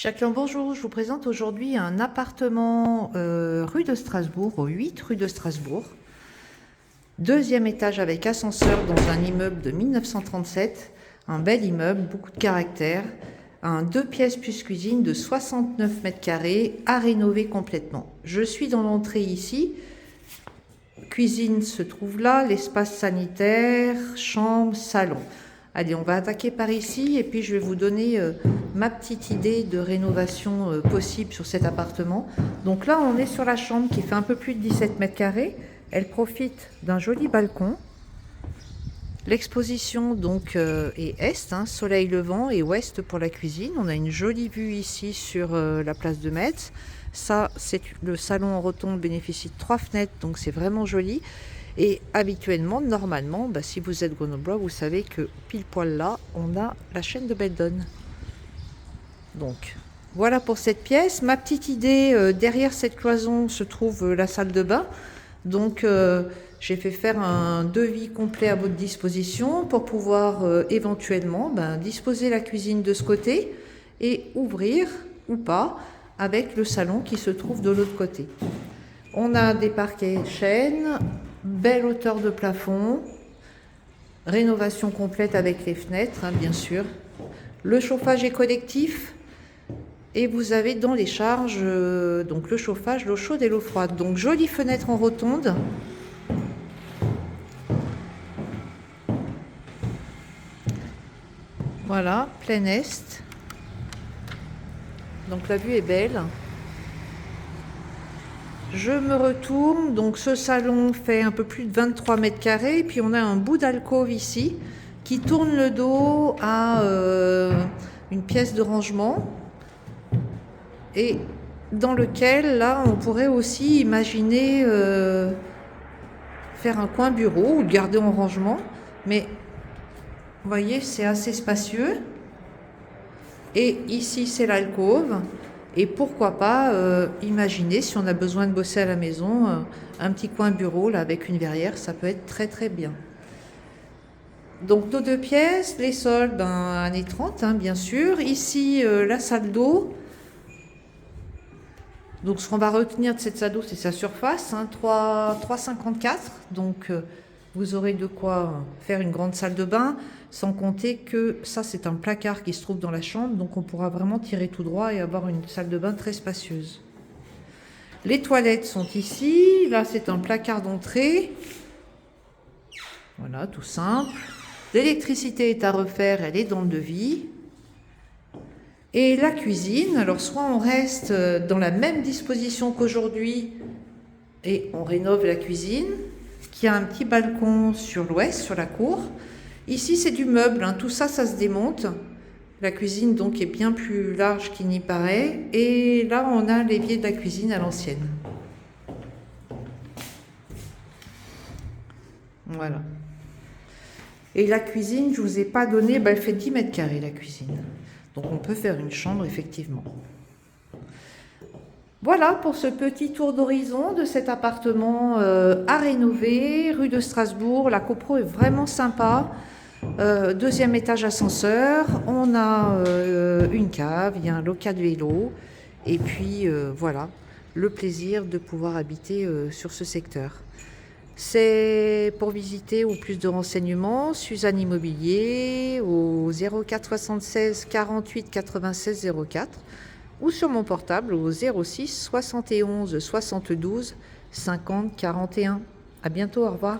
Jacqueline, bonjour. Je vous présente aujourd'hui un appartement rue de Strasbourg, au 8 rue de Strasbourg. Deuxième étage avec ascenseur dans un immeuble de 1937. Un bel immeuble, beaucoup de caractère. Un 2 pièces plus cuisine de 69 mètres carrés à rénover complètement. Je suis dans l'entrée ici. Cuisine se trouve là, l'espace sanitaire, chambre, salon. Allez, on va attaquer par ici et puis je vais vous donner ma petite idée de rénovation possible sur cet appartement. Donc là, on est sur la chambre qui fait un peu plus de 17 mètres carrés. Elle profite d'un joli balcon. L'exposition donc est est, soleil levant, et ouest pour la cuisine. On a une jolie vue ici sur la place de Metz. Ça, c'est le salon en rotonde, bénéficie de 3 fenêtres, donc c'est vraiment joli. Et habituellement, normalement, si vous êtes grenoblois, vous savez que pile poil là, on a la chaîne de Beldon. Donc, voilà pour cette pièce. Ma petite idée, derrière cette cloison se trouve la salle de bain. Donc, j'ai fait faire un devis complet à votre disposition pour pouvoir éventuellement disposer la cuisine de ce côté et ouvrir ou pas avec le salon qui se trouve de l'autre côté. On a des parquets chêne, belle hauteur de plafond, rénovation complète avec les fenêtres, bien sûr. Le chauffage est collectif et vous avez dans les charges donc le chauffage, l'eau chaude et l'eau froide. Donc jolie fenêtre en rotonde. Voilà, plein est. Donc la vue est belle. Je me retourne, donc ce salon fait un peu plus de 23 mètres carrés, puis on a un bout d'alcôve ici qui tourne le dos à une pièce de rangement et dans lequel là on pourrait aussi imaginer faire un coin bureau ou le garder en rangement, mais vous voyez c'est assez spacieux. Et ici c'est l'alcôve. Et pourquoi pas imaginer, si on a besoin de bosser à la maison, un petit coin bureau là, avec une verrière, ça peut être très très bien. Donc nos 2 pièces, les sols, années 30, bien sûr. Ici, la salle d'eau. Donc ce qu'on va retenir de cette salle d'eau, c'est sa surface, 3,54. Donc vous aurez de quoi faire une grande salle de bain, sans compter que ça c'est un placard qui se trouve dans la chambre, donc on pourra vraiment tirer tout droit et avoir une salle de bain très spacieuse. Les toilettes sont ici, là c'est un placard d'entrée, voilà, tout simple. L'électricité est à refaire, elle est dans le devis. Et la cuisine, alors soit on reste dans la même disposition qu'aujourd'hui et on rénove la cuisine, qui a un petit balcon sur l'ouest, sur la cour. Ici, c'est du meuble, tout ça, ça se démonte. La cuisine, donc, est bien plus large qu'il n'y paraît. Et là, on a l'évier de la cuisine à l'ancienne. Voilà. Et la cuisine, je ne vous ai pas donné, elle fait 10 mètres carrés, la cuisine. Donc, on peut faire une chambre, effectivement. Voilà pour ce petit tour d'horizon de cet appartement à rénover, rue de Strasbourg. La copro est vraiment sympa. Deuxième étage ascenseur. On a une cave, il y a un local de vélo. Et puis voilà, le plaisir de pouvoir habiter sur ce secteur. C'est pour visiter ou plus de renseignements, Suzanne Immobilier au 04 76 48 96 04 ou sur mon portable au 06 71 72 50 41. À bientôt, au revoir.